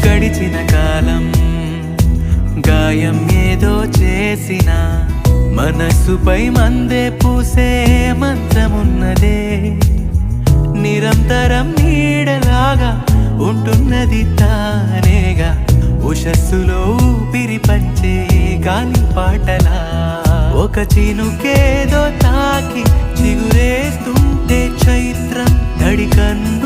గడిచిన కాలం గాయం ఏదో చేసిన మనసుపై మందే పూసే మంత్రమున్నదే, నిరంతరం నీడలాగా ఉంటున్నది తానేగా, ఉషస్సులో ఊపిరి పంచే గాలి పాటలా. ఒక చినుకేదో తాకి చిగురేస్తుంటే చైత్రం తడికన్ను